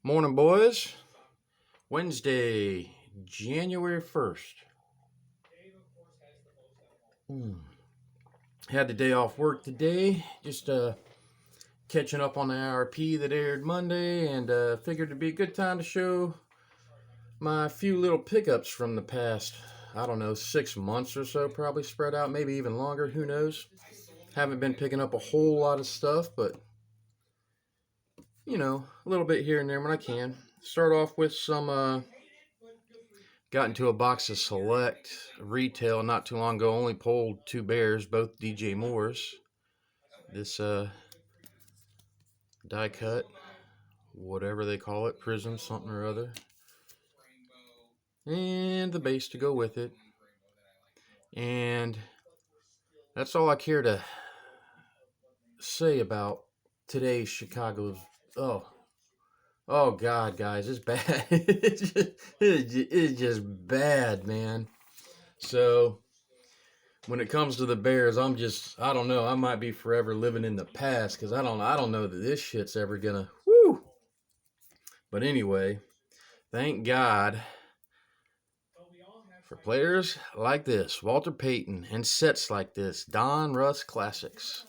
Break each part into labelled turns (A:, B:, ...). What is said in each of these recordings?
A: Morning, boys. Wednesday, January 1st. Had the day off work today. Just catching up on the IRP that aired Monday, and figured it'd be a good time to show my few little pickups from the past, I don't know, 6 months or so, probably spread out, maybe even longer, who knows. Haven't been picking up a whole lot of stuff, but, a little bit here and there when I can. Start off with some got into a box of Select retail not too long ago. Only pulled two bears, both DJ Moores. This die cut, whatever they call it, prism, something or other. And the base to go with it. And that's all I care to say about today's Chicago's. Oh God, guys, it's bad. it's just bad, man. So when it comes to the Bears, I don't know. I might be forever living in the past because I don't know that this shit's ever gonna. Woo. But anyway, thank God for players like this, Walter Payton, and sets like this, Donruss Classics.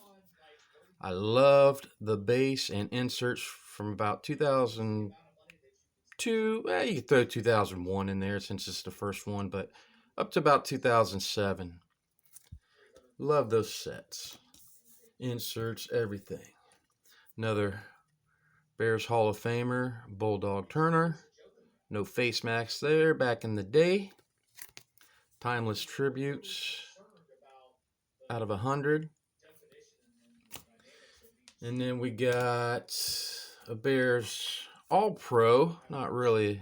A: I loved the base and inserts from about 2002. Well, you could throw 2001 in there since it's the first one, but up to about 2007. Love those sets. Inserts, everything. Another Bears Hall of Famer, Bulldog Turner. No face masks there back in the day. Timeless tributes out of 100. And then we got a Bears All-Pro. Not really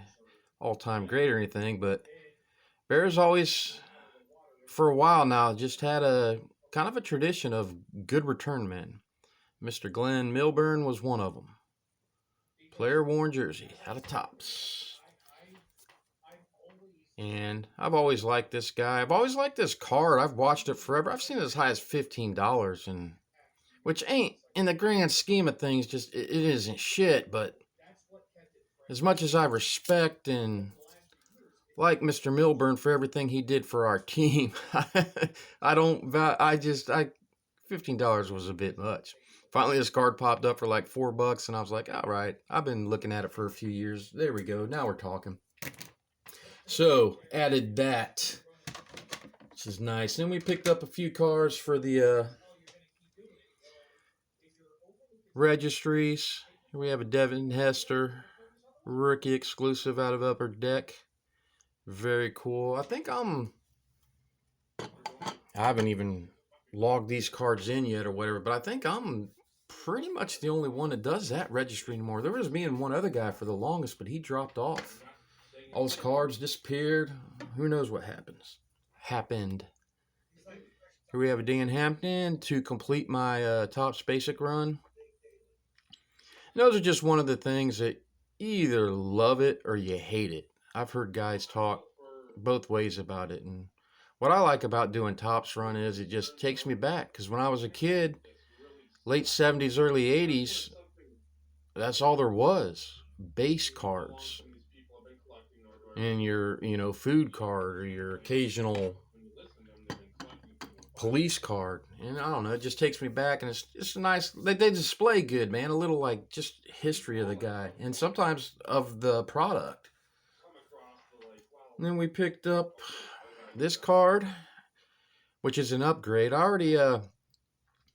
A: all-time great or anything, but Bears always, for a while now, just had a kind of a tradition of good return men. Mr. Glenn Milburn was one of them. Player worn jersey out of Topps. And I've always liked this guy. I've always liked this card. I've watched it forever. I've seen it as high as $15, and which ain't, in the grand scheme of things, just it isn't shit. But as much as I respect and like Mr. Milburn for everything he did for our team, $15 was a bit much. Finally, this card popped up for like $4, and I was like, all right, I've been looking at it for a few years. There we go. Now we're talking. So, added that, which is nice. Then we picked up a few cards for the registries. Here we have a Devin Hester rookie exclusive out of Upper Deck. Very cool. I haven't even logged these cards in yet or whatever, but I think I'm pretty much the only one that does that registry anymore. There was me and one other guy for the longest, but he dropped off. All his cards disappeared. Who knows what happened. Here we have a Dan Hampton to complete my Topps basic run. And those are just one of the things that you either love it or you hate it. I've heard guys talk both ways about it. And what I like about doing Topps run is it just takes me back. Because when I was a kid, late 70s, early 80s, that's all there was. Base cards. And your, food card or your occasional police card. And I don't know, it just takes me back, and it's just a nice, they display good, man. A little like just history of the guy and sometimes of the product. And then we picked up this card, which is an upgrade. I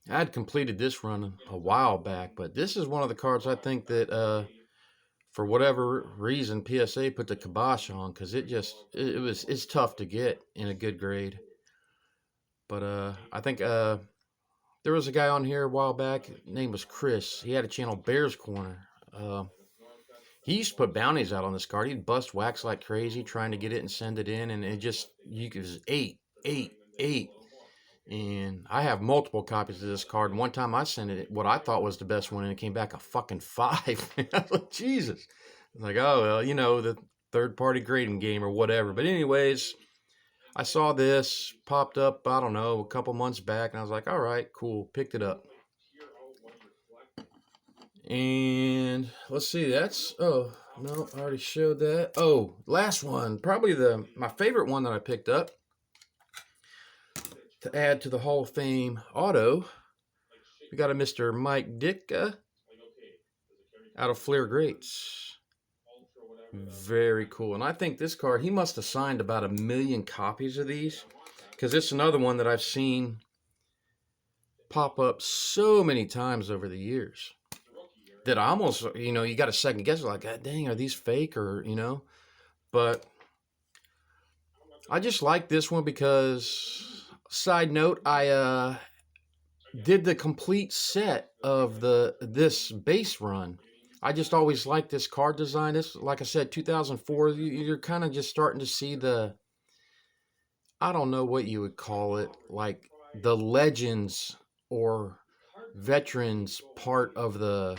A: had completed this run a while back, but this is one of the cards I think that for whatever reason, PSA put the kibosh on, because it's tough to get in a good grade. But I think there was a guy on here a while back. His name was Chris. He had a channel, Bears Corner. He used to put bounties out on this card. He'd bust wax like crazy trying to get it and send it in, and it just, it was 8, 8, 8. And I have multiple copies of this card. And one time I sent it what I thought was the best one, and it came back a fucking 5. I was like, Jesus. I was like, oh, well, the third-party grading game or whatever. But anyways, I saw this popped up, I don't know, a couple months back, and I was like, all right, cool. Picked it up. And let's see, No, I already showed that. Oh, last one. Probably my favorite one that I picked up to add to the Hall of Fame auto. We got a Mr. Mike Ditka out of Flair Greats. Very cool. And I think this card, he must have signed about 1 million copies of these, because it's another one that I've seen pop up so many times over the years that I almost, you got a second guess, like, God dang, are these fake, or, but I just like this one because, side note, I did the complete set of this base run. I just always liked this card design. This, like I said, 2004, you're kind of just starting to see I don't know what you would call it, like the legends or veterans part of the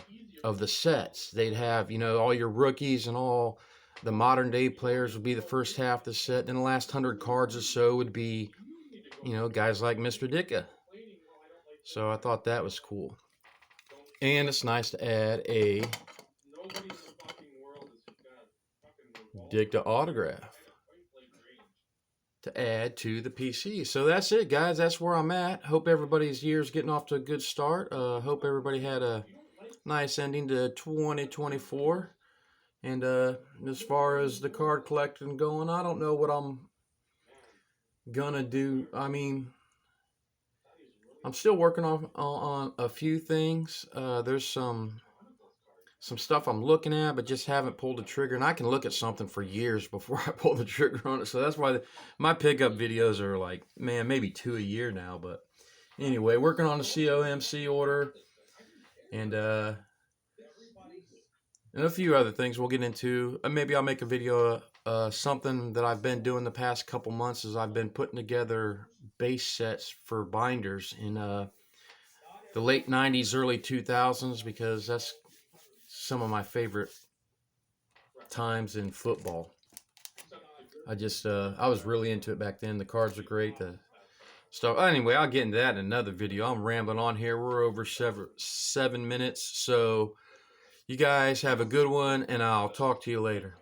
A: sets. They'd have, all your rookies and all the modern day players would be the first half of the set. Then the last 100 cards or so would be, guys like Mr. Ditka. So I thought that was cool. And it's nice to add a Ditka autograph to add to the PC. So that's it, guys. That's where I'm at. Hope everybody's year's getting off to a good start. Hope everybody had a nice ending to 2024. And as far as the card collecting going, I don't know what I'm gonna do. I mean, I'm still working on a few things. There's some stuff I'm looking at, but just haven't pulled the trigger. And I can look at something for years before I pull the trigger on it. So that's why my pickup videos are like, man, maybe 2 a year now. But anyway, working on the COMC order and a few other things we'll get into. Maybe I'll make a video, something that I've been doing the past couple months is I've been putting together base sets for binders in the late 90s, early 2000s, because that's some of my favorite times in football. I was really into it back then. The cards are great. The stuff. Anyway, I'll get into that in another video. I'm rambling on here. We're over 7 minutes. So you guys have a good one, and I'll talk to you later.